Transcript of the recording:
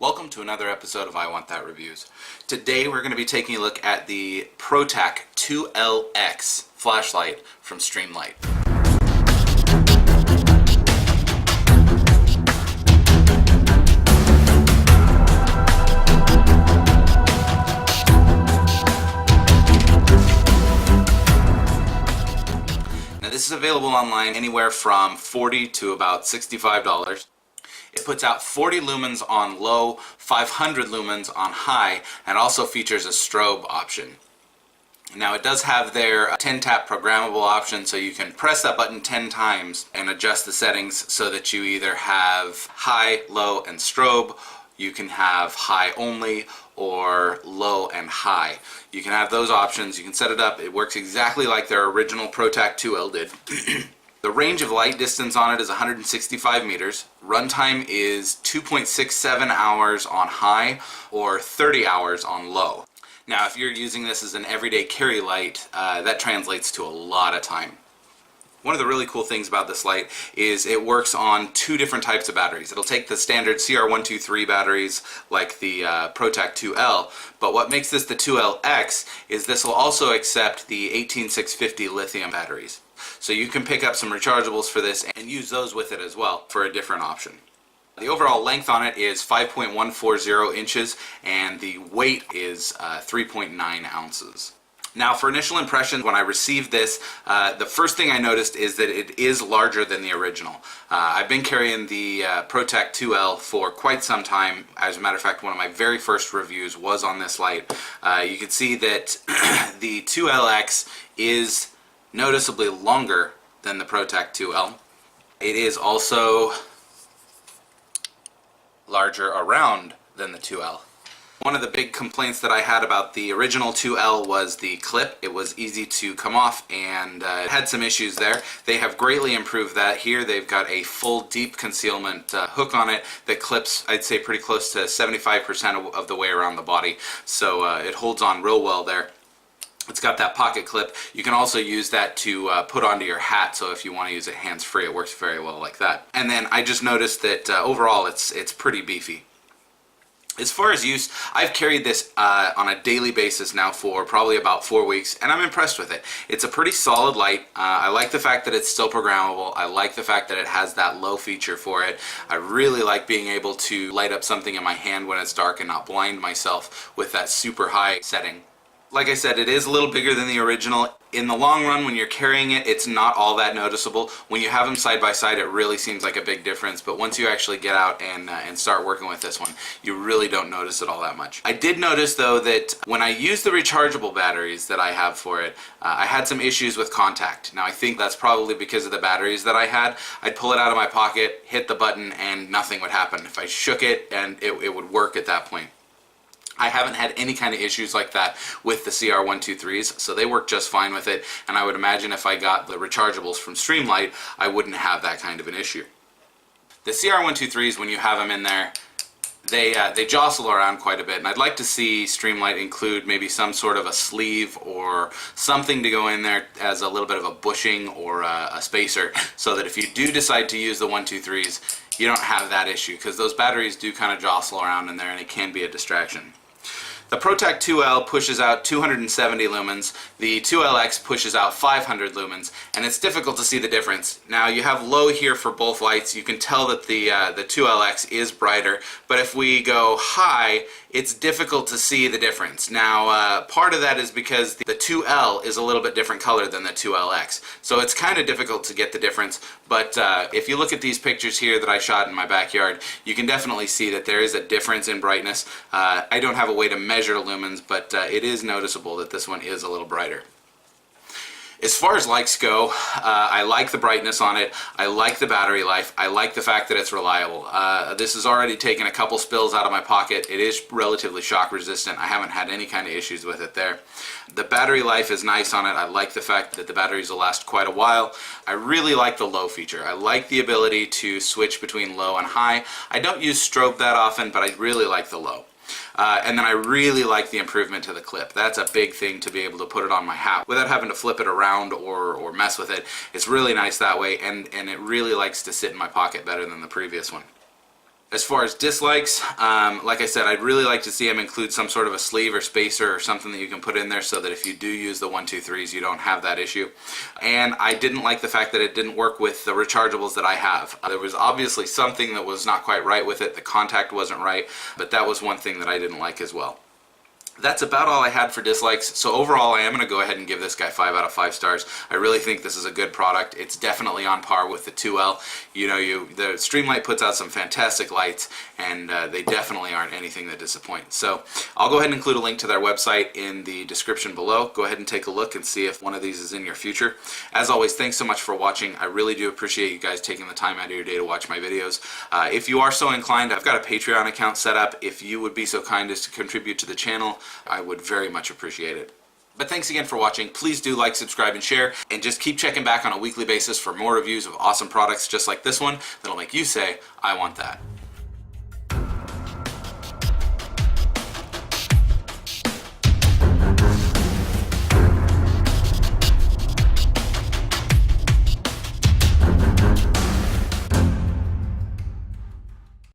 Welcome to another episode of I Want That Reviews. Today we're going to be taking a look at the ProTac 2L-X flashlight from Streamlight. Now this is available online anywhere from $40 to about $65. It puts out 40 lumens on low, 500 lumens on high, and also features a strobe option. Now it does have their 10-tap programmable option, so you can press that button 10 times and adjust the settings so that you either have high, low, and strobe, you can have high only, or low and high. You can have those options, you can set it up, it works exactly like their original ProTac 2L did. The range of light distance on it is 165 meters. Runtime is 2.67 hours on high or 30 hours on low. Now if you're using this as an everyday carry light, that translates to a lot of time. One of the really cool things about this light is it works on two different types of batteries. It'll take the standard CR123 batteries like the ProTac 2L, but what makes this the 2L-X is this will also accept the 18650 lithium batteries. So you can pick up some rechargeables for this and use those with it as well for a different option. The overall length on it is 5.140 inches and the weight is 3.9 ounces. Now for initial impressions, when I received this, the first thing I noticed is that it is larger than the original. I've been carrying the ProTac 2L for quite some time. As a matter of fact, one of my very first reviews was on this light. You can see that the 2L-X is noticeably longer than the ProTac 2L. It is also larger around than the 2L. One of the big complaints that I had about the original 2L was the clip. It was easy to come off and it had some issues there. They have greatly improved that. Here they've got a full deep concealment hook on it that clips, I'd say, pretty close to 75% of the way around the body. So it holds on real well there. It's got that pocket clip. You can also use that to put onto your hat, so if you want to use it hands-free, it works very well like that. And then I just noticed that overall it's pretty beefy. As far as use, I've carried this on a daily basis now for probably about 4 weeks, and I'm impressed with it. It's a pretty solid light. I like the fact that it's still programmable. I like the fact that it has that low feature for it. I really like being able to light up something in my hand when it's dark and not blind myself with that super high setting. Like I said, it is a little bigger than the original. In the long run, when you're carrying it, it's not all that noticeable. When you have them side by side, it really seems like a big difference, but once you actually get out and start working with this one, you really don't notice it all that much. I did notice, though, that when I use the rechargeable batteries that I have for it, I had some issues with contact. Now, I think that's probably because of the batteries that I had. I'd pull it out of my pocket, hit the button, and nothing would happen. If I shook it, and it would work at that point. I haven't had any kind of issues like that with the CR123s, so they work just fine with it, and I would imagine if I got the rechargeables from Streamlight, I wouldn't have that kind of an issue. The CR123s, when you have them in there, they jostle around quite a bit, and I'd like to see Streamlight include maybe some sort of a sleeve or something to go in there as a little bit of a bushing or a spacer, so that if you do decide to use the 123s, you don't have that issue, because those batteries do kind of jostle around in there and it can be a distraction. The ProTac 2L pushes out 270 lumens, the 2L-X pushes out 500 lumens, and it's difficult to see the difference. Now you have low here for both lights. You can tell that the 2L-X is brighter, but if we go high, it's difficult to see the difference. Now part of that is because the 2L is a little bit different color than the 2L-X, so it's kind of difficult to get the difference, but if you look at these pictures here that I shot in my backyard, you can definitely see that there is a difference in brightness. I don't have a way to measure lumens, but it is noticeable that this one is a little brighter. As far as likes go, I like the brightness on it, I like the battery life, I like the fact that it's reliable. This has already taken a couple spills out of my pocket. It is relatively shock resistant. I haven't had any kind of issues with it there. The battery life is nice on it. I like the fact that the batteries will last quite a while. I really like the low feature. I like the ability to switch between low and high. I don't use strobe that often, but I really like the low. And then I really like the improvement to the clip. That's a big thing, to be able to put it on my hat without having to flip it around or mess with it. It's really nice that way, and it really likes to sit in my pocket better than the previous one. As far as dislikes, like I said, I'd really like to see them include some sort of a sleeve or spacer or something that you can put in there so that if you do use the 123s, you don't have that issue. And I didn't like the fact that it didn't work with the rechargeables that I have. There was obviously something that was not quite right with it. The contact wasn't right, but that was one thing that I didn't like as well. That's about all I had for dislikes. So overall, I am going to go ahead and give this guy 5 out of 5 stars. I really think this is a good product. It's definitely on par with the 2L. The Streamlight puts out some fantastic lights, and they definitely aren't anything that disappoints. So I'll go ahead and include a link to their website in the description below. Go ahead and take a look and see if one of these is in your future. As always, thanks so much for watching. I really do appreciate you guys taking the time out of your day to watch my videos. If you are so inclined, I've got a Patreon account set up. If you would be so kind as to contribute to the channel, I would very much appreciate it. But thanks again for watching. Please do like, subscribe, and share, and just keep checking back on a weekly basis for more reviews of awesome products just like this one that'll make you say, I want that.